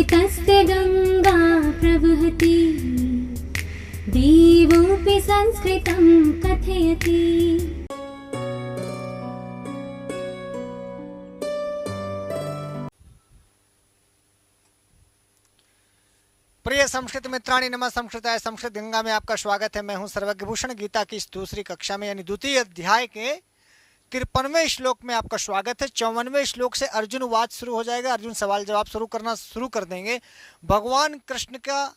तस्य गंगा प्रवहति देवोऽपि संस्कृतं कथयति। प्रिय संस्कृत मित्राणी, नमः संस्कृताय। संस्कृत गंगा में आपका स्वागत है। मैं हूं सर्वज्ञ भूषण। गीता की इस दूसरी कक्षा में यानी द्वितीय अध्याय के 53वें श्लोक में आपका स्वागत है। 54वें श्लोक से अर्जुन वाद शुरू हो जाएगा। अर्जुन सवाल जवाब शुरू कर देंगे। भगवान कृष्ण का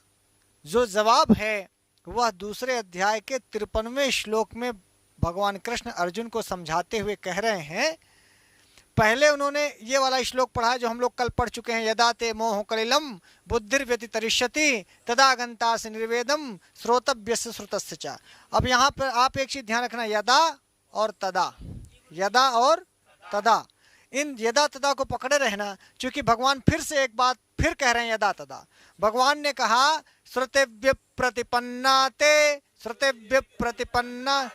जो जवाब है वह दूसरे अध्याय के 53वें श्लोक में भगवान कृष्ण अर्जुन को समझाते हुए कह रहे हैं। पहले उन्होंने ये वाला श्लोक पढ़ा है जो हम लोग कल पढ़ चुके हैं। यदा ते मोह कलिलम बुद्धिर्व्यतितरिष्यति तदा गंतासि निर्वेदम श्रोतव्यस्य श्रुतस्य च। अब यहाँ पर आप एक चीज ध्यान रखना, यदा और तदा, यदा और तदा, इन यदा तदा को पकड़े रहना, क्योंकि भगवान फिर से एक बात फिर कह रहे हैं यदा तदा। भगवान ने कहा श्रुतिभ्य प्रतिपन्ना ते, श्रुतिभ्य प्रतिपन्ना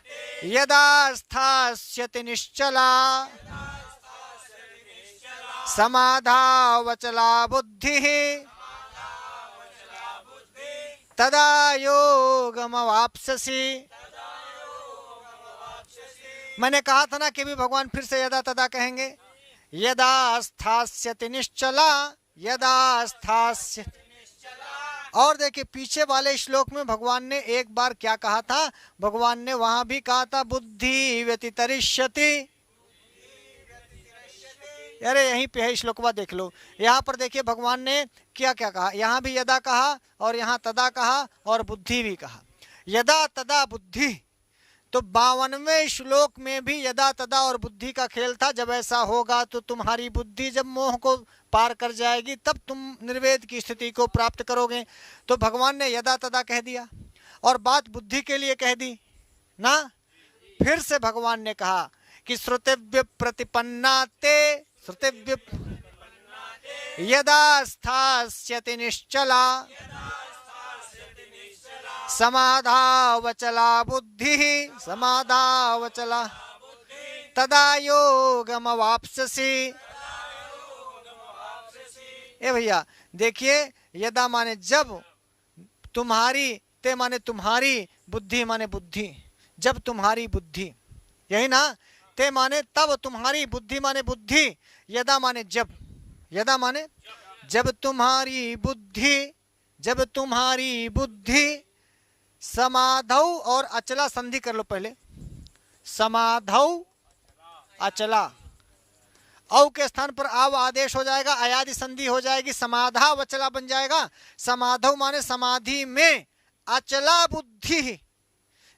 यदा स्थास्यति निश्चला समाधावचला बुद्धि तदा योगमवाप्स्यसि। मैंने कहा था ना कि भी भगवान फिर से यदा तदा कहेंगे। यदा स्थास्यति निश्चला, यदा स्थास्य। और देखिए पीछे वाले श्लोक में भगवान ने एक बार क्या कहा था, भगवान ने वहां भी कहा था बुद्धि व्यतितरिष्यति। अरे यहीं पे है श्लोकवा, देख लो। यहाँ पर देखिए भगवान ने क्या क्या कहा। यहाँ भी यदा कहा और यहाँ तदा कहा और बुद्धि भी कहा। यदा तदा बुद्धि, तो 52वें श्लोक में भी यदा तदा और बुद्धि का खेल था। जब ऐसा होगा तो तुम्हारी बुद्धि जब मोह को पार कर जाएगी तब तुम निर्वेद की स्थिति को प्राप्त करोगे। तो भगवान ने यदा तदा कह दिया और बात बुद्धि के लिए कह दी ना। फिर से भगवान ने कहा कि श्रुतिभ्य प्रतिपन्ना ते, श्रुतिभ्य यदा स्थास्यति निश्चला समाधावचला बुद्धि, समाधावचला तदा योगमवाप्स्यसि। ए भैया देखिए, यदा माने जब, तुम्हारी, ते माने तुम्हारी, बुद्धि माने बुद्धि, जब तुम्हारी बुद्धि, यही ना। ते माने तब, तुम्हारी, बुद्धि माने बुद्धि, यदा माने जब, यदा माने जब तुम्हारी बुद्धि, जब तुम्हारी बुद्धि समाधौ और अचला संधि कर लो पहले। समाधौ अचला, औ के स्थान पर आव आदेश हो जाएगा, अयादि संधि हो जाएगी, समाधा वचला बन जाएगा। समाधौ माने समाधि में, अचला बुद्धि,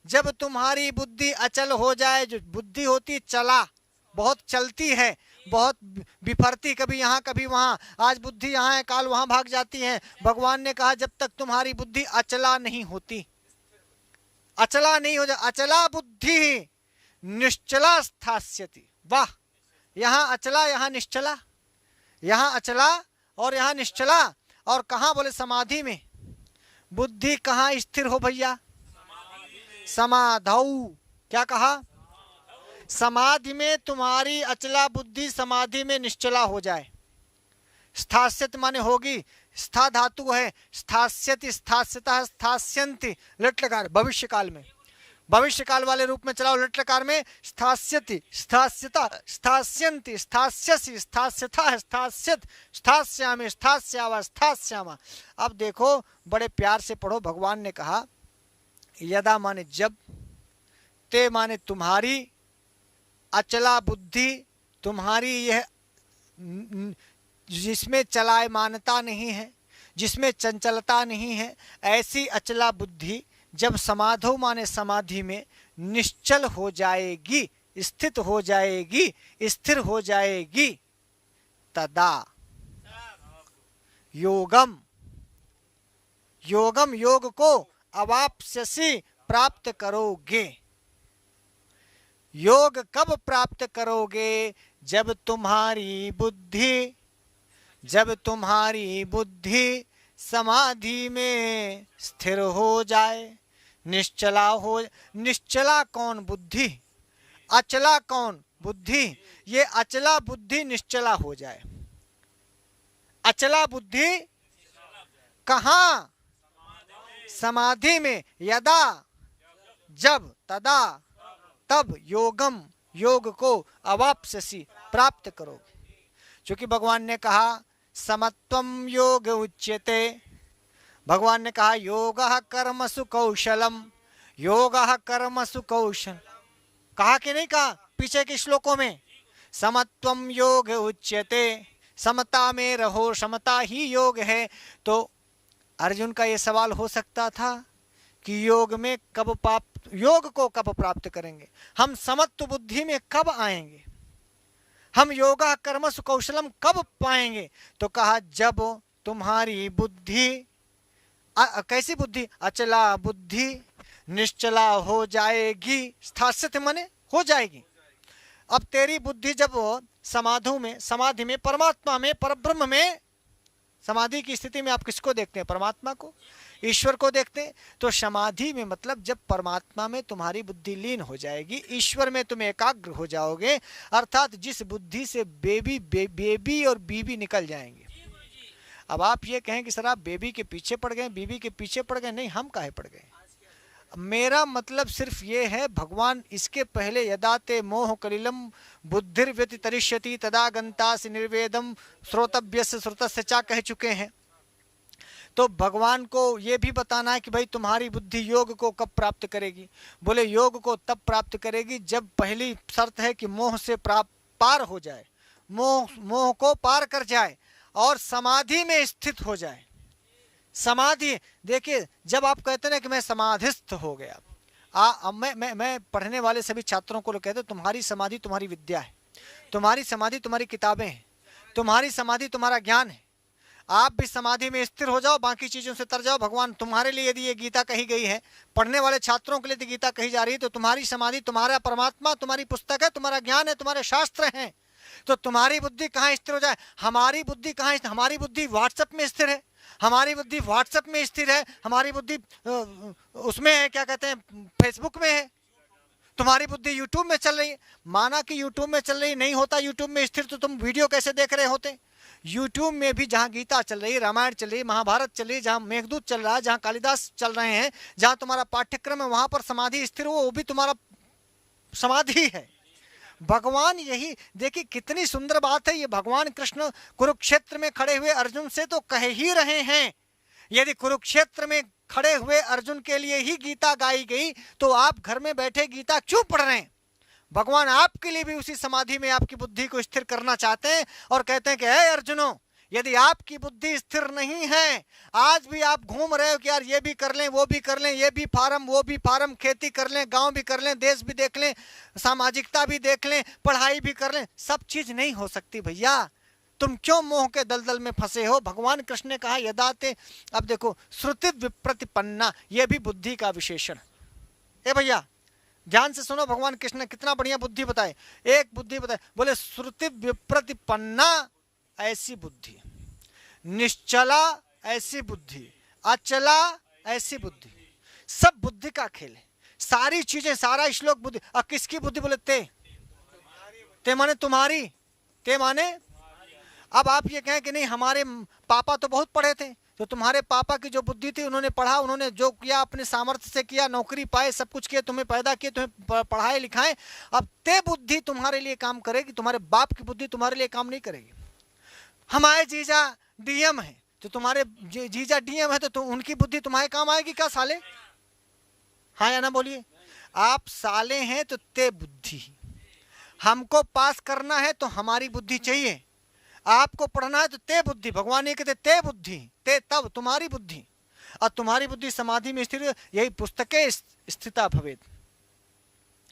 जब तुम्हारी बुद्धि अचल हो जाए। जो बुद्धि होती चला, बहुत चलती है, बहुत बिफरती, कभी यहाँ कभी वहाँ, आज बुद्धि यहाँ है काल वहाँ भाग जाती है। भगवान ने कहा जब तक तुम्हारी बुद्धि अचला नहीं होती, अचला नहीं हो जाए, अचला बुद्धि निश्चला स्थास्यति। वाह, यहाँ अचला, यहाँ निश्चला, यहाँ अचला और यहाँ निश्चला। और कहाँ बोले, समाधि में। बुद्धि कहाँ स्थिर हो भैया, समाधौ। क्या कहा, समाधि में तुम्हारी अचला बुद्धि समाधि में निश्चला हो जाए। स्थास्यत माने होगी, स्था धातु है, स्थास्यति, स्थास्यता, स्थास्यन्ति, लट लकार भविष्य काल में, भविष्य काल वाले रूप में चलाओ लट लकार में। स्थास्यति, स्थास्यता, स्थास्यन्ति, स्थास्यसि, स्थास्यथा, स्थास्यत, स्थास्यामि, स्थास्यावा, स्थास्यामा। अब देखो बड़े प्यार से पढ़ो। भगवान ने कहा यदा माने जब, ते माने तुम्हारी, अचला बुद्धि तुम्हारी, यह जिसमें चलायमानता नहीं है, जिसमें चंचलता नहीं है, ऐसी अचला बुद्धि जब समाधौ माने समाधि में निश्चल हो जाएगी, स्थित हो जाएगी, स्थिर हो जाएगी, तदा योगम, योगम योग को अवाप्स्यसि प्राप्त करोगे। योग कब प्राप्त करोगे, जब तुम्हारी बुद्धि, जब तुम्हारी बुद्धि समाधि में स्थिर हो जाए, निश्चला हो। निश्चला कौन, बुद्धि। अचला कौन, बुद्धि। ये अचला बुद्धि निश्चला हो जाए। अचला बुद्धि कहाँ? समाधि में। यदा जब, तदा तब, योगम योग को अवाप्स्यसि प्राप्त करोगे। क्योंकि भगवान ने कहा समत्वम योग उच्यते, भगवान ने कहा योगः कर्मसु कौशलम, योगः कर्मसु कौशल, कहा कि नहीं कहा पीछे के श्लोकों में? समत्वम योग उच्यते, समता में रहो, समता ही योग है। तो अर्जुन का यह सवाल हो सकता था कि योग में कब योग को कब प्राप्त करेंगे, हम समत्व बुद्धि में कब आएंगे, हम योगा कर्मसु कौशलम कब पाएंगे? तो कहा जब तुम्हारी बुद्धि, कैसी बुद्धि? अचला बुद्धि निश्चला हो जाएगी, स्थासित माने हो जाएगी। अब तेरी बुद्धि जब समाधि में, परमात्मा में, परब्रह्म में, समाधि की स्थिति में आप किसको देखते हैं? परमात्मा को, ईश्वर को देखते हैं। तो समाधि में मतलब जब परमात्मा में तुम्हारी बुद्धि लीन हो जाएगी, ईश्वर में तुम एकाग्र हो जाओगे, अर्थात जिस बुद्धि से बेबी और बीबी निकल जाएंगे। अब आप ये कहें कि सर आप बेबी के पीछे पड़ गए, बीबी के पीछे पड़ गए, नहीं, हम काहे पड़ गए? मेरा मतलब सिर्फ ये है, भगवान इसके पहले यदा ते मोह कलिलम बुद्धिर्व्यतितरिष्यति तदा गंतासि निर्वेदम श्रोतव्यस्य श्रुतस्य चा कह चुके हैं। तो भगवान को ये भी बताना है कि भाई तुम्हारी बुद्धि योग को कब प्राप्त करेगी? बोले योग को तब प्राप्त करेगी जब पहली शर्त है कि मोह से पार हो जाए, मोह को पार कर जाए और समाधि में स्थित हो जाए। समाधि, देखिए जब आप कहते हैं कि मैं समाधिस्थ हो गया, मैं पढ़ने वाले सभी छात्रों को कहते हैं तुम्हारी समाधि तुम्हारी विद्या है, तुम्हारी समाधि तुम्हारी किताबें हैं, तुम्हारी समाधि तुम्हारा ज्ञान है। आप भी समाधि में स्थिर हो जाओ, बाकी चीजों से तर जाओ। भगवान तुम्हारे लिए यदि ये गीता कही गई है, पढ़ने वाले छात्रों के लिए यदि गीता कही जा रही है, तो तुम्हारी समाधि तुम्हारा परमात्मा, तुम्हारी पुस्तक है, तुम्हारा ज्ञान है, तुम्हारे शास्त्र हैं। तो तुम्हारी बुद्धि कहाँ स्थिर हो जाए? हमारी बुद्धि कहाँ? हमारी बुद्धि व्हाट्सएप में स्थिर है, हमारी बुद्धि व्हाट्सएप में स्थिर है, हमारी बुद्धि उसमें है, क्या कहते हैं, फेसबुक में है। तुम्हारी बुद्धि यूट्यूब में चल रही है। माना कि यूट्यूब में चल रही नहीं होता यूट्यूब में स्थिर, तो तुम वीडियो कैसे देख रहे होते? यूट्यूब में भी जहाँ गीता चल रही है, रामायण चल रही है, महाभारत चल रही है, जहाँ मेघदूत चल रहा है, जहाँ कालिदास चल रहे हैं, जहाँ तुम्हारा पाठ्यक्रम है, वहां पर समाधि स्थिर हो, वो भी तुम्हारा समाधि है। भगवान यही, देखिए कितनी सुंदर बात है ये। भगवान कृष्ण कुरुक्षेत्र में खड़े हुए अर्जुन से तो कह ही रहे हैं, यदि कुरुक्षेत्र में खड़े हुए अर्जुन के लिए ही गीता गाई गई, तो आप घर में बैठे गीता क्यों पढ़ रहे हैं? भगवान आपके लिए भी उसी समाधि में आपकी बुद्धि को स्थिर करना चाहते हैं और कहते हैं कि हे अर्जुनों, यदि आपकी बुद्धि स्थिर नहीं है, आज भी आप घूम रहे हो कि यार ये भी कर लें, वो भी कर लें, ये भी फार्म, वो भी फार्म, खेती कर लें, गांव भी कर लें, देश भी देख लें, सामाजिकता भी देख लें, पढ़ाई भी कर लें, सब चीज नहीं हो सकती भैया। तुम क्यों मोह के दलदल में फंसे हो? भगवान कृष्ण ने कहा यदाते, अब देखो श्रुति विप्रतिपन्ना, यह भी बुद्धि का विशेषण। ए भैया ध्यान से सुनो, भगवान कृष्ण ने कितना बढ़िया बुद्धि बताए। एक बुद्धि बताए, बोले श्रुति विप्रतिपन्ना ऐसी बुद्धि, निश्चला ऐसी बुद्धि, अचला ऐसी बुद्धि, सब बुद्धि का खेल है। सारी चीजें, सारा श्लोक बुद्धि। और किसकी बुद्धि? बोले ते माने तुम्हारी, ते माने। अब आप ये कहें कि नहीं हमारे पापा तो बहुत पढ़े थे, तो तुम्हारे पापा की जो बुद्धि थी, उन्होंने पढ़ा, उन्होंने जो किया अपने सामर्थ्य से किया, नौकरी पाए, सब कुछ किया, तुम्हें पैदा किए, तुम्हें पढ़ाए लिखाए। अब ते बुद्धि तुम्हारे लिए काम करेगी, तुम्हारे बाप की बुद्धि तुम्हारे लिए काम नहीं करेगी। हमारे जीजा डीएम है, तो तुम्हारे जीजा डीएम है, तो उनकी बुद्धि तुम्हारे काम आएगी क्या साले? हाँ या ना बोलिए। आप साले हैं तो ते बुद्धि, हमको पास करना है तो हमारी बुद्धि चाहिए, आपको पढ़ना है तो ते बुद्धि। भगवान ये कहते ते बुद्धि, ते तब तुम्हारी बुद्धि, और तुम्हारी बुद्धि समाधि में स्थिर, यही पुस्तके स्थिता भवेत।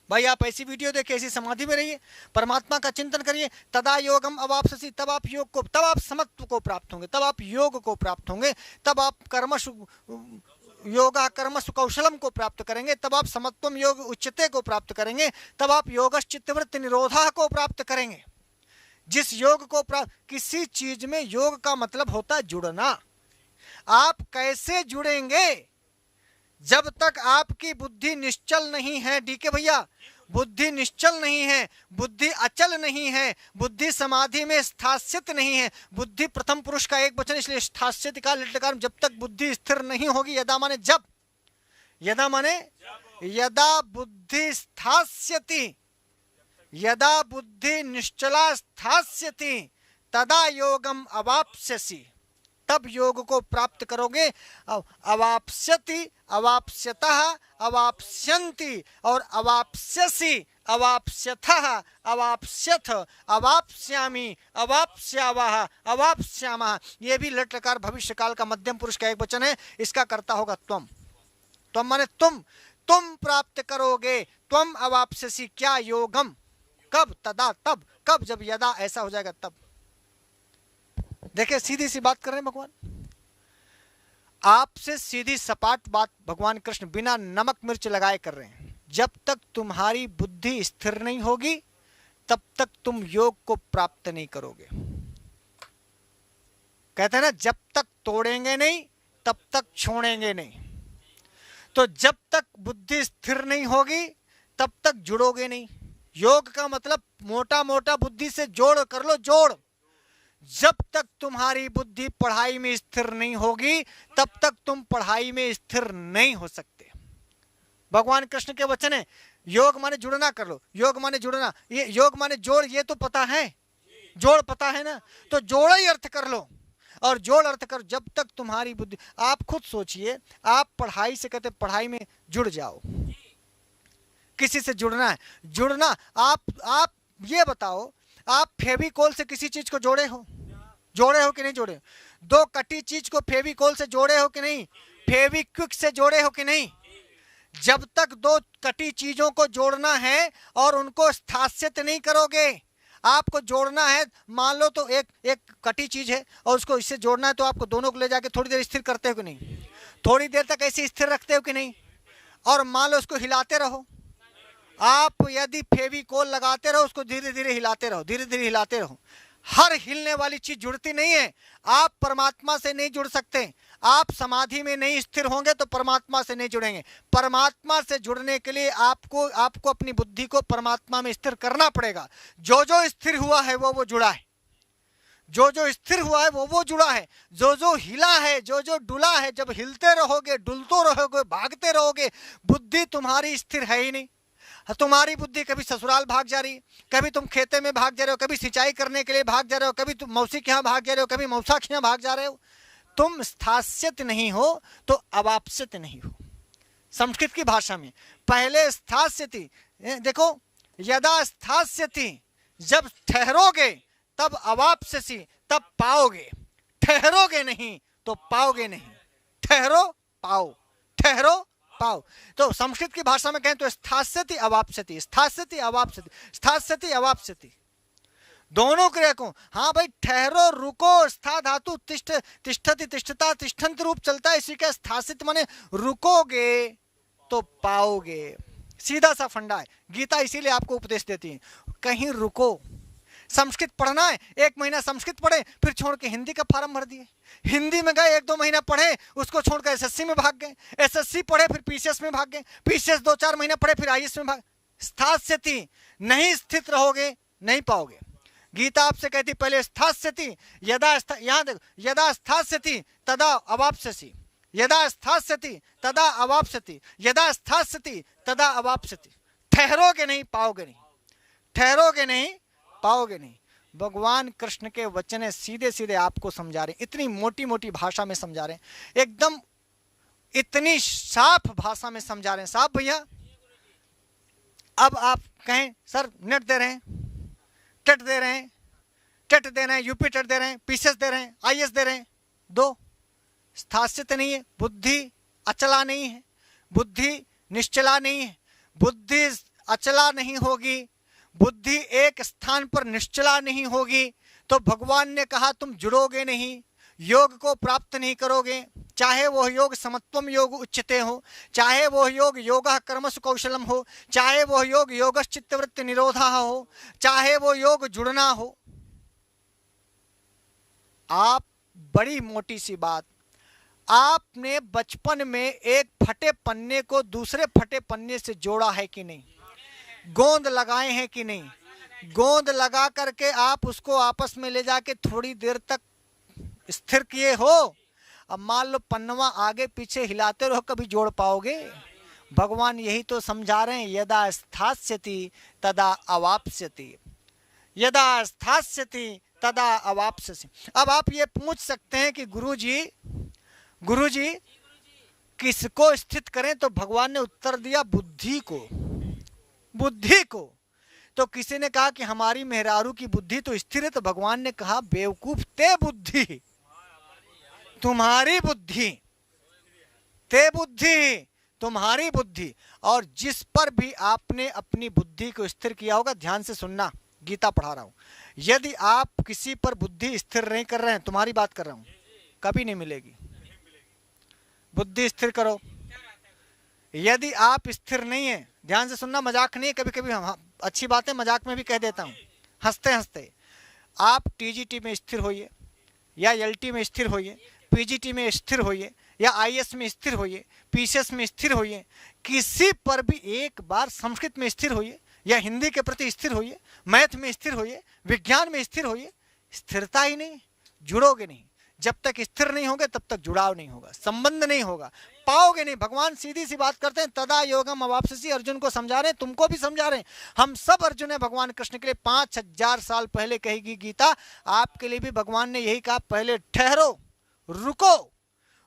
भाई आप ऐसी वीडियो देखिए, ऐसी समाधि में रहिए, परमात्मा का चिंतन करिए, तदा योगम अवाप्स्यसि, तब आप योग को, तब आप समत्व को प्राप्त होंगे, तब आप योग को प्राप्त होंगे, तब आप योगा कर्मसु कौशलम को प्राप्त करेंगे, तब आप समत्वम योग उच्चते को प्राप्त करेंगे, तब आप योगश्चित्तवृत्ति निरोधा को प्राप्त करेंगे। जिस योग को प्राप्त, किसी चीज में योग का मतलब होता है जुड़ना। आप कैसे जुड़ेंगे? जब तक आपकी बुद्धि निश्चल नहीं है, डीके भैया, बुद्धि निश्चल नहीं है, बुद्धि अचल नहीं है, बुद्धि समाधि में स्थास्यत नहीं है। बुद्धि प्रथम पुरुष का एक वचन, इसलिए स्थास्यत का लिटकार। जब तक बुद्धि स्थिर नहीं होगी, यदा माने जब, यदा माने यदा बुद्धि स्थास्यति, यदा बुद्धि निश्चला स्थास्यति तदा योगम अवाप्स्यसि, तब योग को प्राप्त करोगे। अवाप्स्यति, अवाप्स्यतः, अवाप्स्यन्ति और अवाप्स्यसि, अवाप्स्यथः, अवाप्स्यथ, अवाप्स्यामि, अवाप्स्यावः, अवाप्स्यामः। ये भी लट लकार भविष्य काल का मध्यम पुरुष का एक वचन है। इसका कर्ता होगा त्वम। त्वम माने तुम प्राप्त करोगे। त्वम अवाप्स्यसि, क्या योगम, कब, तदा तब, कब, जब, यदा ऐसा हो जाएगा तब। देखिए सीधी सी बात कर रहे हैं भगवान, आपसे सीधी सपाट बात भगवान कृष्ण बिना नमक मिर्च लगाए कर रहे हैं। जब तक तुम्हारी बुद्धि स्थिर नहीं होगी तब तक तुम योग को प्राप्त नहीं करोगे। कहते हैं ना, जब तक तोड़ेंगे नहीं तब तक छोड़ेंगे नहीं। तो जब तक बुद्धि स्थिर नहीं होगी तब तक जुड़ोगे नहीं। योग का मतलब मोटा मोटा बुद्धि से जोड़ कर लो, जोड़। जब तक तुम्हारी बुद्धि पढ़ाई में स्थिर नहीं होगी तब तक तुम पढ़ाई में स्थिर नहीं हो सकते। भगवान कृष्ण के वचन है, योग माने जुड़ना कर लो, योग माने जुड़ना, ये योग माने जोड़, ये तो पता है, जोड़ पता है ना, तो जोड़ ही अर्थ कर लो और जोड़ अर्थ कर। जब तक तुम्हारी बुद्धि, आप खुद सोचिए, आप पढ़ाई से कहते पढ़ाई में जुड़ जाओ, किसी से जुड़ना है, जुड़ना। आप ये बताओ, आप फेविकोल से किसी चीज को जोड़े हो कि नहीं जोड़े? दो कटी चीज को फेविकोल से जोड़े हो कि नहीं? फेविक्विक से जोड़े हो कि नहीं? जब तक दो कटी चीजों को जोड़ना है और उनको स्थास्यत नहीं करोगे, आपको जोड़ना है। मान लो तो एक कटी चीज है और उसको इससे जोड़ना है, तो आपको दोनों को ले जाके थोड़ी देर स्थिर करते हो कि नहीं? थोड़ी देर तक ऐसे स्थिर रखते हो कि नहीं? और मान लो उसको हिलाते रहो। आप यदि फेविकोल लगाते रहो, उसको धीरे धीरे हिलाते रहो, धीरे धीरे हिलाते रहो। हर हिलने वाली चीज जुड़ती नहीं है। आप परमात्मा से नहीं जुड़ सकते। आप समाधि में नहीं स्थिर होंगे तो परमात्मा से नहीं जुड़ेंगे। परमात्मा से जुड़ने के लिए आपको अपनी बुद्धि को परमात्मा में स्थिर करना पड़ेगा। जो जो स्थिर हुआ है वो जुड़ा है, जो जो स्थिर हुआ है वो जुड़ा है। जो जो हिला है, जो जो डुला है, जब हिलते रहोगे, डुलते रहोगे, भागते रहोगे, बुद्धि तुम्हारी स्थिर है ही नहीं। तुम्हारी बुद्धि कभी ससुराल भाग जा रही है, कभी तुम खेते में भाग जा रहे हो, कभी सिंचाई करने के लिए भाग जा रहे हो, कभी तुम मौसी के यहाँ भाग जा रहे हो, कभी मौसा के यहाँ भाग जा रहे हो। तुम स्थास्यत नहीं हो तो अवाप्स्यत नहीं हो। संस्कृत की भाषा में पहले स्थास्यति, देखो, यदा स्थास्यति, जब ठहरोगे तब अवाप्स्यसि, तब पाओगे। ठहरोगे नहीं तो पाओगे नहीं। ठहरो पाओ, ठहरो पाओ। तो संस्कृत की भाषा में कहें तो स्थास्यति अवाप्स्यति, स्थास्यति अवाप्स्यति, स्थास्यति अवाप्स्यति, दोनों क्रिया को। हाँ भाई, ठहरो, रुको, स्था धातु तिष्ठ, तिष्ठति, तिष्ठता, तिष्ठन्त रूप चलता है। इसी का स्थासित माने रुकोगे तो पाओगे। सीधा सा फंडा है। गीता इसीलिए आपको उपदेश देती है, कहीं रुको। संस्कृत पढ़ना है, 1 महीना संस्कृत पढ़े, फिर छोड़ के हिंदी का फार्म भर दिए। हिंदी में गए, 1-2 महीना पढ़े, उसको छोड़कर एसएससी में भाग गए। एसएससी पढ़े, फिर पीसीएस में भाग गए। पीसीएस 2-4 महीना पढ़े, फिर आईएएस में भाग। स्थास्यति, नहीं स्थित रहोगे नहीं पाओगे। गीता आपसे कहती पहले स्थास्यति, यहाँ देखो, यदा स्थास्यति तदा अवाप्स्यसि, यदा स्थास्यति तदा अवाप्स्यति, यदा स्थास्यति तदा अवाप्स्यति। ठहरोगे नहीं पाओगे नहीं, ठहरोगे नहीं पाओगे नहीं। भगवान कृष्ण के वचन सीधे सीधे आपको समझा रहे हैं, इतनी मोटी मोटी भाषा में समझा रहे हैं, एकदम इतनी साफ भाषा में समझा रहे हैं। साफ भैया, अब आप कहें सर नेट दे रहे हैं, टेट दे रहे हैं, टेट दे रहे हैं, यूपी टेट दे रहे हैं, पीसीएस दे रहे हैं, आईएएस दे रहे हैं, दो स्थास्यत नहीं है, बुद्धि अचला नहीं है, बुद्धि निश्चला नहीं है। बुद्धि अचला नहीं होगी, बुद्धि एक स्थान पर निश्चला नहीं होगी, तो भगवान ने कहा तुम जुड़ोगे नहीं, योग को प्राप्त नहीं करोगे। चाहे वह योग समत्वम योग उच्चते हो, चाहे वह योग योगः कर्मसु कौशलम हो, चाहे वह योग योगश्चित्तवृत्ति निरोधः हो, चाहे वो योग जुड़ना हो। आप, बड़ी मोटी सी बात, आपने बचपन में एक फटे पन्ने को दूसरे फटे पन्ने से जोड़ा है कि नहीं? गोंद लगाए हैं कि नहीं? गोंद लगा करके आप उसको आपस में ले जाके थोड़ी देर तक स्थिर किए हो, अब मान लो पन्नवा आगे पीछे हिलाते रहो, कभी जोड़ पाओगे? भगवान यही तो समझा रहे हैं, यदा स्थास्यति तदा अवाप्स्यति, यदा स्थास्यति तदा अवाप्स्यसि। अब आप ये पूछ सकते हैं कि गुरुजी किसको स्थित करें? तो भगवान ने उत्तर दिया बुद्धि को, बुद्धि को। तो किसी ने कहा कि हमारी मेहरारू की बुद्धि तो स्थिर है, तो भगवान ने कहा बेवकूफ, ते बुद्धि, तुम्हारी बुद्धि, ते बुद्धि, तुम्हारी बुद्धि। और जिस पर भी आपने अपनी बुद्धि को स्थिर किया होगा, ध्यान से सुनना, गीता पढ़ा रहा हूं, यदि आप किसी पर बुद्धि स्थिर नहीं कर रहे हैं, तुम्हारी बात कर रहा हूं, कभी नहीं मिलेगी। बुद्धि स्थिर करो। यदि आप स्थिर नहीं है, ध्यान से सुनना, मजाक नहीं है, कभी कभी हम अच्छी बातें मजाक में भी कह देता हूं, हंसते हंसते। आप टीजीटी में स्थिर होइए, या एलटी में स्थिर होइए, पीजीटी में स्थिर होइए, या आईएएस में स्थिर होइए, पीसीएस में स्थिर होइए, किसी पर भी एक बार संस्कृत में स्थिर होइए, या हिंदी के प्रति स्थिर होइए, मैथ में स्थिर होइए, विज्ञान में स्थिर होइए, स्थिरता ही नहीं, जुड़ोगे नहीं। जब तक स्थिर नहीं होगे तब तक जुड़ाव नहीं होगा, संबंध नहीं होगा, पाओगे नहीं। भगवान सीधी सी बात करते हैं, तदा योगम अवाप्स्यसि। अर्जुन को समझा रहे हैं, तुमको भी समझा रहे हैं, हम सब अर्जुन है भगवान कृष्ण के लिए। 5000 साल पहले कही गीता, आपके लिए भी भगवान ने यही कहा, पहले ठहरो, रुको,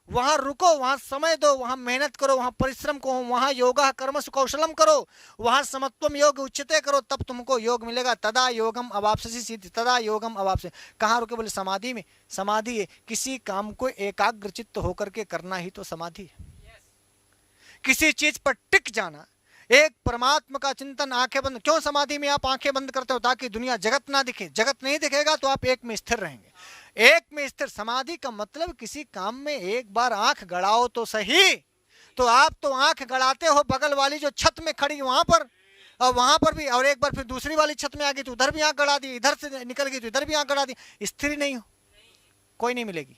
वहां रुको, वहां समय दो, वहां मेहनत करो, वहां परिश्रम करो, वहां योगा कर्मस कौशलम करो, वहां समत्वम योग उच्चते करो, तब तुमको योग मिलेगा। तदा योगम अवाप्स्यसि सिद्धि, तदा योगम अवाप्स्यसि। कहाँ रुके? बोले समाधि में। समाधि है किसी काम को एकाग्र चित्त होकर के करना ही तो समाधि है। किसी चीज पर टिक जाना, एक परमात्मा का चिंतन, आंखें बंद। क्यों समाधि में आप आंखें बंद करते हो? ताकि दुनिया जगत ना दिखे। जगत नहीं दिखेगा तो आप एक में स्थिर रहेंगे, एक में स्थिर। समाधि का मतलब किसी काम में एक बार आंख गड़ाओ तो सही। तो आप तो आंख गड़ाते हो बगल वाली जो छत में खड़ी वहां पर, और वहां पर भी, और एक बार फिर दूसरी वाली छत में आ गई तो उधर भी आंख गड़ा दी, इधर से निकल गई तो इधर भी आंख गड़ा दी। स्थिर नहीं हो, कोई नहीं मिलेगी।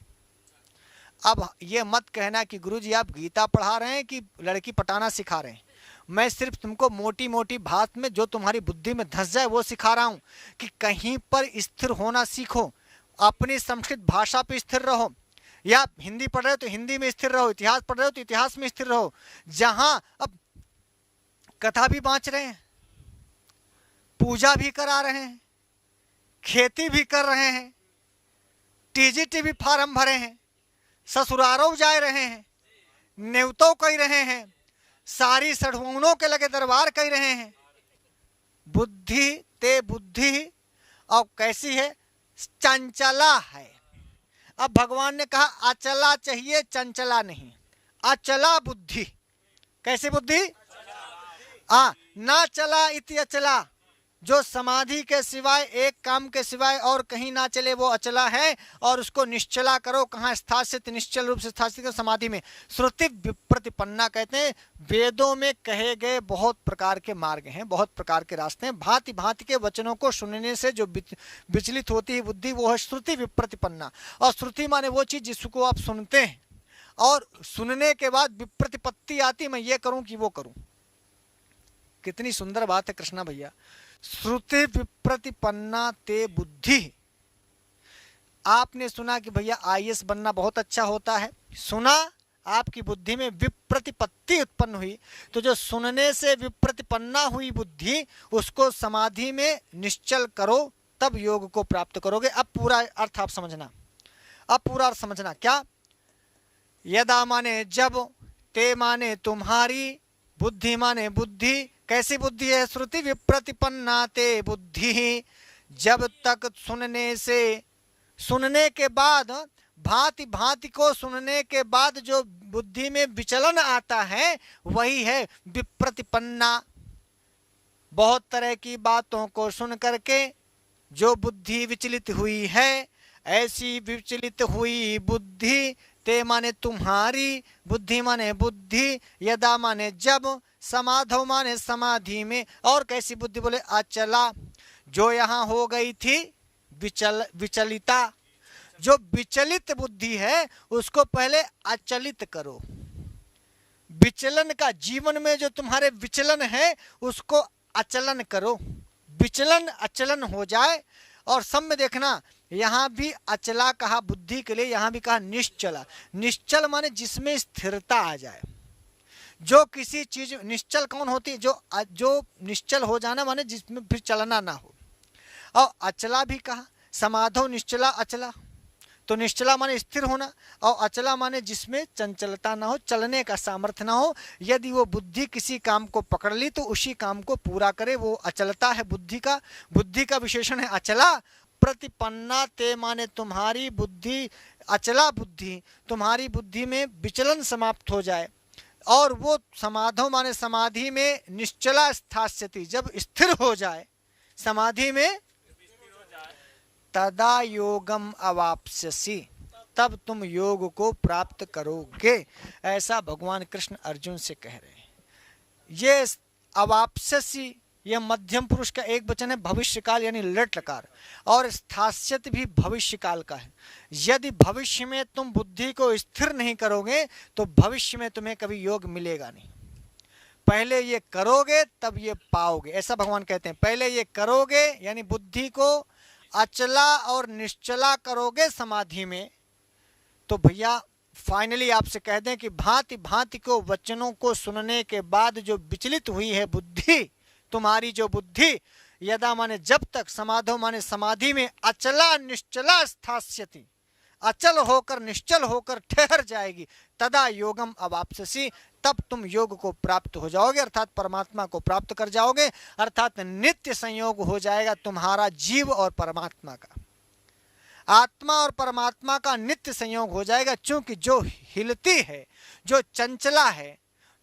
अब ये मत कहना कि गुरुजी आप गीता पढ़ा रहे हैं कि लड़की पटाना सिखा रहे हैं। मैं सिर्फ तुमको मोटी मोटी बात में जो तुम्हारी बुद्धि में धंस जाए वो सिखा रहा हूं कि कहीं पर स्थिर होना सीखो। अपनी संस्कृत भाषा पे स्थिर रहो, या हिंदी पढ़ रहे हो तो हिंदी में स्थिर रहो, इतिहास पढ़ रहे हो तो इतिहास में स्थिर रहो। जहां अब कथा भी बांच रहे हैं, पूजा भी करा रहे हैं, खेती भी कर रहे हैं, टीजीटी भी फार्म भरे हैं, ससुरारों जा रहे हैं, नेवतों कह रहे हैं, सारी सड़हुनों के लगे दरबार कह रहे हैं। बुद्धि ते बुद्धि, और कैसी है? चंचला है। अब भगवान ने कहा अचला चाहिए, चंचला नहीं। अचला बुद्धि। कैसी बुद्धि? ना चला इति अचला। जो समाधि के सिवाय, एक काम के सिवाय और कहीं ना चले, वो अचला है। और उसको निश्चला करो। कहाँ स्थापित? निश्चल रूप से स्थापित करो समाधि में। श्रुति विप्रतिपन्ना कहते हैं, वेदों में कहे गए बहुत प्रकार के मार्ग हैं, बहुत प्रकार के रास्ते हैं। भांति भांति के वचनों को सुनने से जो विचलित होती है बुद्धि, वो है श्रुति विप्रतिपन्ना। और श्रुति माने वो चीज जिसको आप सुनते हैं और सुनने के बाद विप्रतिपत्ति आती, मैं ये करूं कि वो करूं। कितनी सुंदर बात है कृष्णा भैया। श्रुति विप्रतिपन्ना ते बुद्धि। आपने सुना कि भैया आईएएस बनना बहुत अच्छा होता है, सुना, आपकी बुद्धि में विप्रतिपत्ति उत्पन्न हुई, तो जो सुनने से विप्रतिपन्ना हुई बुद्धि, उसको समाधि में निश्चल करो, तब योग को प्राप्त करोगे। अब पूरा अर्थ आप समझना, अब पूरा अर्थ समझना। क्या? यदा माने जब, ते माने तुम्हारी, बुद्धि माने बुद्धि। कैसी बुद्धि है? श्रुति विप्रतिपन्ना ते बुद्धि। जब तक सुनने से, सुनने के बाद, भांति भांति को सुनने के बाद जो बुद्धि में विचलन आता है, वही है विप्रतिपन्ना। बहुत तरह की बातों को सुन करके जो बुद्धि विचलित हुई है, ऐसी विचलित हुई बुद्धि, ते माने तुम्हारी, बुद्धि माने बुद्धि, यदा माने जब, समाधो माने समाधि में। और कैसी बुद्धि? बोले अचला, जो यहाँ हो गई थी विचलिता। जो विचलित बुद्धि है उसको पहले अचलित करो। विचलन का, जीवन में जो तुम्हारे विचलन है उसको अचलन करो, विचलन अचलन हो जाए। और सब में देखना, यहाँ भी अचला कहा बुद्धि के लिए, यहाँ भी कहा निश्चला। निश्चल माने जिसमें स्थिरता आ जाए। जो किसी चीज, निश्चल कौन होती है? जो निश्चल हो जाना माने जिसमें फिर चलना ना हो। और अचला भी कहा, समाधो निश्चला अचला, तो निश्चला माने स्थिर होना, और अचला माने जिसमें चंचलता ना हो, चलने का सामर्थ्य ना हो। यदि वो बुद्धि किसी काम को पकड़ ली तो उसी काम को पूरा करे, वो अचलता है बुद्धि का। बुद्धि का विशेषण है अचला। प्रतिपन्ना ते माने तुम्हारी बुद्धि, अचला बुद्धि, तुम्हारी बुद्धि में विचलन समाप्त हो जाए। और वो समाधो माने समाधि में निश्चला स्थास्यति, जब स्थिर हो जाए समाधि में, तदा योगम अवाप्स्यसि, तब तुम योग को प्राप्त करोगे। ऐसा भगवान कृष्ण अर्जुन से कह रहे हैं। ये अवाप्स्यसि, यह मध्यम पुरुष का एक वचन है, भविष्य काल यानी लट लकार, और स्थास्यत भी भविष्य काल का है। यदि भविष्य में तुम बुद्धि को स्थिर नहीं करोगे तो भविष्य में तुम्हें कभी योग मिलेगा नहीं। पहले ये करोगे तब ये पाओगे, ऐसा भगवान कहते हैं। पहले ये करोगे यानी बुद्धि को अचला और निश्चला करोगे समाधि में, तो भैया फाइनली आपसे कह दें कि भांति भांति को वचनों को सुनने के बाद जो विचलित हुई है बुद्धि, तुम्हारी जो बुद्धि, यदा माने जब तक, समाधो माने समाधि में, अचला निश्चला स्थास्यति, अचल होकर निश्चल होकर ठहर जाएगी, तदा योगम अवाप्स्यसि, तब तुम योग को प्राप्त हो जाओगे, अर्थात परमात्मा को प्राप्त कर जाओगे। अर्थात नित्य संयोग हो जाएगा तुम्हारा जीव और परमात्मा का, आत्मा और परमात्मा का नित्य संयोग हो जाएगा। क्योंकि जो हिलती है, जो चंचला है,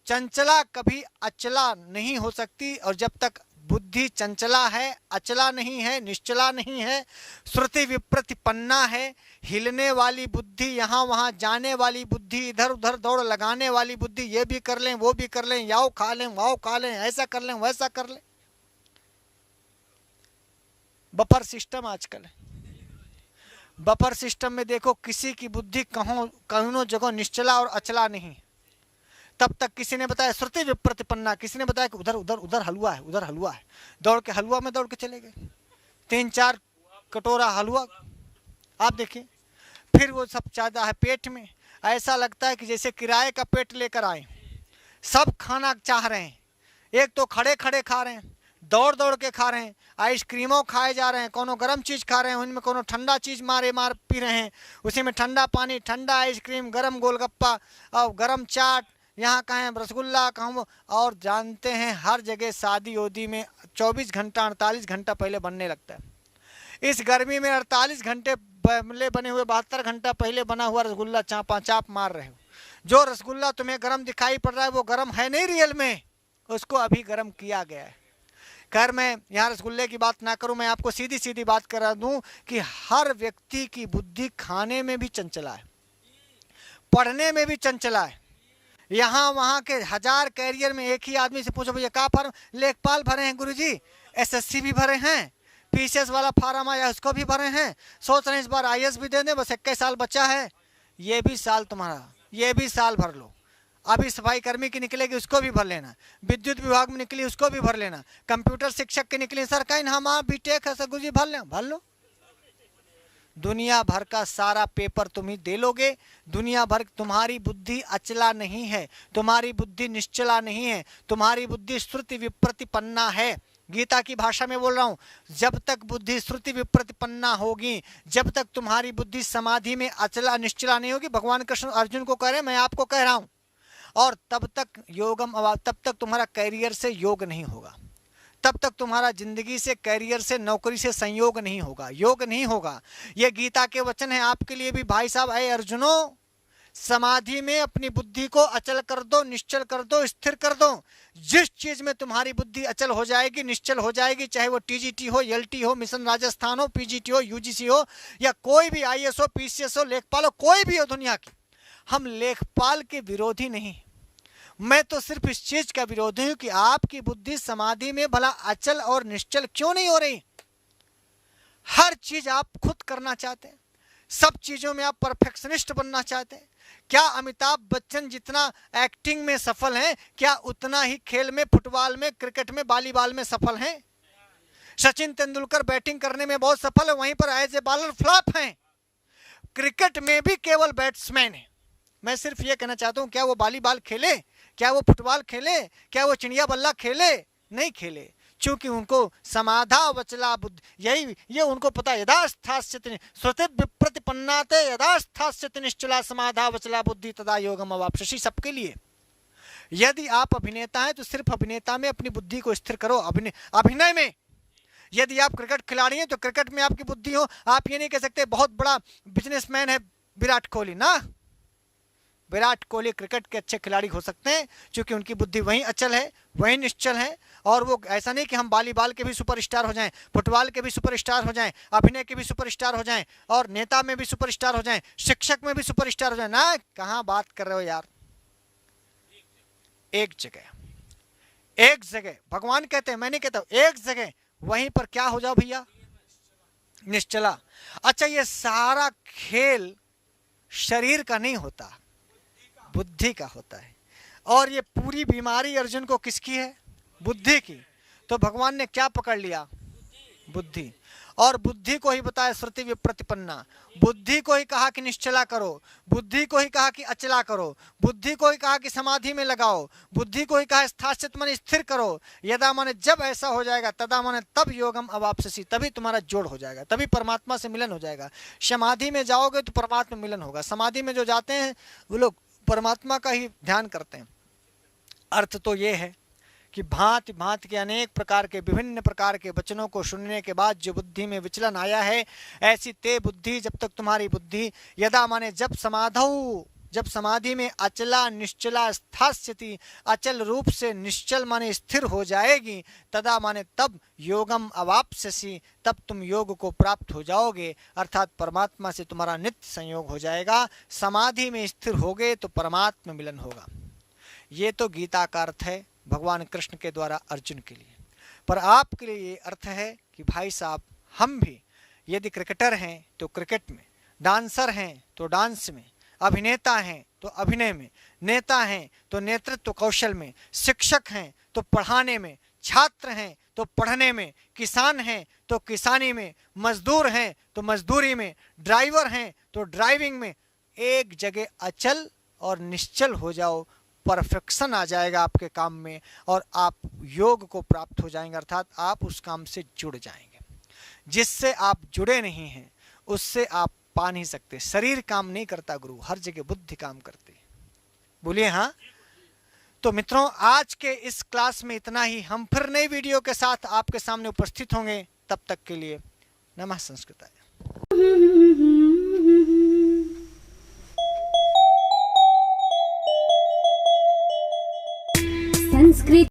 चंचला कभी अचला नहीं हो सकती। और जब तक बुद्धि चंचला है, अचला नहीं है, निश्चला नहीं है, श्रुति विप्रतिपन्ना है, हिलने वाली बुद्धि, यहाँ वहाँ जाने वाली बुद्धि, इधर उधर दौड़ लगाने वाली बुद्धि, ये भी कर लें वो भी कर लें, याओ खा लें वाओ खा लें, ऐसा कर लें वैसा कर लें, बफर सिस्टम आजकल है। बफर सिस्टम में देखो किसी की बुद्धि कहीं जगह निश्चला और अचला नहीं। तब तक किसी ने बताया श्रुति विप्रतिपन्ना, किसी ने बताया कि उधर उधर उधर हलवा है, उधर हलवा है, दौड़ के हलवा में दौड़ के चले गए, 3-4 कटोरा हलवा आप देखिए। फिर वो सब चाहता है पेट में, ऐसा लगता है कि जैसे किराए का पेट लेकर आए, सब खाना चाह रहे हैं। एक तो खड़े खड़े खा रहे हैं, दौड़ दौड़ के खा रहे हैं, आइसक्रीमों खाए जा रहे हैं, कोनो गर्म चीज़ खा रहे हैं, उनमें कोनो ठंडा चीज़ मार पी रहे हैं, उसी में ठंडा पानी, ठंडा आइसक्रीम, गर्म गोलगप्पा और गर्म चाट, यहाँ कहें रसगुल्ला कहूँ। और जानते हैं हर जगह शादी उदी में 24 घंटा 48 घंटा पहले बनने लगता है। इस गर्मी में 48 घंटे पहले बने हुए 72 घंटा पहले बना हुआ रसगुल्ला चाप मार रहे हो। जो रसगुल्ला तुम्हें गर्म दिखाई पड़ रहा है वो गर्म है नहीं रियल में, उसको अभी गर्म किया गया है। खैर मैं यहाँ रसगुल्ले की बात ना करूँ, मैं आपको सीधी सीधी बात करा दूँ कि हर व्यक्ति की बुद्धि खाने में भी चंचला है, पढ़ने में भी चंचला है। यहाँ वहाँ के 1000 कैरियर में एक ही आदमी से पूछो भैया का फॉर्म, लेखपाल भरे हैं गुरुजी, एसएससी भी भरे हैं, पीसीएस वाला फार्म आया उसको भी भरे हैं, सोच रहे हैं इस बार आईएएस भी दे दें, बस 21 साल बचा है, ये भी साल तुम्हारा, ये भी साल भर लो। अभी सफाई कर्मी की निकलेगी उसको भी भर लेना, विद्युत विभाग में निकली उसको भी भर लेना, कंप्यूटर शिक्षक की निकली सर कहीं हम आप बीटेक है सर गुरुजी भर लो। दुनिया भर का सारा पेपर तुम ही दे लोगे। दुनिया भर, तुम्हारी बुद्धि अचला नहीं है, तुम्हारी बुद्धि निश्चला नहीं है, तुम्हारी बुद्धि श्रुति विप्रतिपन्ना है। गीता की भाषा में बोल रहा हूँ, जब तक बुद्धि श्रुति विप्रतिपन्ना होगी, जब तक तुम्हारी बुद्धि समाधि में अचला निश्चला नहीं होगी, भगवान कृष्ण अर्जुन को कह रहे हैं, मैं आपको कह रहा हूँ, और तब तक योगम, तब तक तुम्हारा कैरियर से योग नहीं होगा, तब तक तुम्हारा जिंदगी से, कैरियर से, नौकरी से संयोग नहीं होगा, योग नहीं होगा। ये गीता के वचन है आपके लिए भी भाई साहब। है अर्जुनो, समाधि में अपनी बुद्धि को अचल कर दो, निश्चल कर दो, स्थिर कर दो। जिस चीज में तुम्हारी बुद्धि अचल हो जाएगी, निश्चल हो जाएगी, चाहे वो टीजीटी हो, एलटी हो, मिशन राजस्थान हो, पीजीटी हो, यूजीसी हो, या कोई भी आईएएस हो, पीसीएस हो, लेखपाल हो, कोई भी हो दुनिया की, हम लेखपाल के विरोधी नहीं, मैं तो सिर्फ इस चीज का विरोधी हूं कि आपकी बुद्धि समाधि में भला अचल और निश्चल क्यों नहीं हो रही। हर चीज आप खुद करना चाहते हैं, सब चीजों में आप परफेक्शनिस्ट बनना चाहते हैं? क्या अमिताभ बच्चन जितना एक्टिंग में सफल हैं, क्या उतना ही खेल में, फुटबॉल में, क्रिकेट में, वॉलीबॉल में सफल हैं? सचिन तेंदुलकर बैटिंग करने में बहुत सफल है, वहीं पर एज ए बॉलर फ्लॉप हैं। क्रिकेट में भी केवल बैट्समैन है। मैं सिर्फ ये कहना चाहता हूं, क्या वो वॉलीबॉल खेले, क्या वो फुटबॉल खेले, क्या वो चिड़िया बल्ला खेले? नहीं खेले, क्योंकि उनको समाधा वचला बुद्धि, यही ये उनको पता है। यदास्थास्यति श्रुति विप्रतिपन्नाते यदास्थास्यति निश्चला समाधा वचला बुद्धि तदा योगम अवाप्स्यसि। सबके लिए यदि आप अभिनेता हैं तो सिर्फ अभिनेता में अपनी बुद्धि को स्थिर करो, अभिनय में। यदि आप क्रिकेट खिलाड़ी हैं तो क्रिकेट में आपकी बुद्धि हो। आप ये नहीं कह सकते बहुत बड़ा बिजनेसमैन है विराट कोहली ना, विराट कोहली क्रिकेट के अच्छे खिलाड़ी हो सकते हैं क्योंकि उनकी बुद्धि वहीं अचल है, वहीं निश्चल है। और वो ऐसा नहीं कि हम वॉलीबॉल के भी सुपरस्टार हो जाएं, फुटबॉल के भी सुपरस्टार हो जाएं, अभिनय के भी सुपरस्टार हो जाएं, और नेता में भी सुपरस्टार हो जाएं, शिक्षक में भी सुपरस्टार हो जाएं ना। कहाँ बात कर रहे हो यार? एक जगह भगवान कहते हैं, मैं नहीं कहता हूं, एक जगह वहीं पर क्या हो जाओ भैया? निश्चला। अच्छा, ये सारा खेल शरीर का नहीं होता, बुद्धि का होता है। और ये पूरी बीमारी अर्जुन को किसकी है? बुद्धि की। तो भगवान ने क्या पकड़ लिया? बुद्धि। और बुद्धि को ही बताया श्रुति विप्रतिपन्ना, बुद्धि को ही कहा कि निश्चला करो, बुद्धि को ही कहा कि अचला करो, बुद्धि को ही कहा कि समाधि में लगाओ, बुद्धि को ही कहा स्थासित मन स्थिर करो। यदा माने जब ऐसा हो जाएगा, तदा माने तब योगम अवाप्स्यसि, तभी तुम्हारा जोड़ हो जाएगा, तभी परमात्मा से मिलन हो जाएगा। समाधि में जाओगे तो परमात्मा मिलन होगा। समाधि में जो जाते हैं वो लोग परमात्मा का ही ध्यान करते हैं। अर्थ तो ये है कि भांति भांति के अनेक प्रकार के विभिन्न प्रकार के वचनों को सुनने के बाद जो बुद्धि में विचलन आया है, ऐसी ते बुद्धि, जब तक तुम्हारी बुद्धि यदा माने जब समाधौ, जब समाधि में अचला निश्चला स्थास्यति, अचल रूप से निश्चल माने स्थिर हो जाएगी, तदा माने तब योगम अवाप्स्यसि, तब तुम योग को प्राप्त हो जाओगे, अर्थात परमात्मा से तुम्हारा नित्य संयोग हो जाएगा। समाधि में स्थिर होगे तो परमात्मा मिलन होगा। ये तो गीता का अर्थ है भगवान कृष्ण के द्वारा अर्जुन के लिए। पर आपके लिए ये अर्थ है कि भाई साहब, हम भी यदि क्रिकेटर हैं तो क्रिकेट में, डांसर हैं तो डांस में, अभिनेता हैं तो अभिनय में, नेता हैं तो नेतृत्व कौशल में, शिक्षक हैं तो पढ़ाने में, छात्र हैं तो पढ़ने में, किसान हैं तो किसानी में, मजदूर हैं तो मजदूरी में, ड्राइवर हैं तो ड्राइविंग में, एक जगह अचल और निश्चल हो जाओ, परफेक्शन आ जाएगा आपके काम में और आप योग को प्राप्त हो जाएंगे, अर्थात आप उस काम से जुड़ जाएंगे। जिससे आप जुड़े नहीं हैं उससे आप पा नहीं सकते। शरीर काम नहीं करता गुरु, हर जगह बुद्धि काम करती है। बोलिए हाँ। तो मित्रों, आज के इस क्लास में इतना ही। हम फिर नई वीडियो के साथ आपके सामने उपस्थित होंगे। तब तक के लिए नमः संस्कृताय। संस्कृत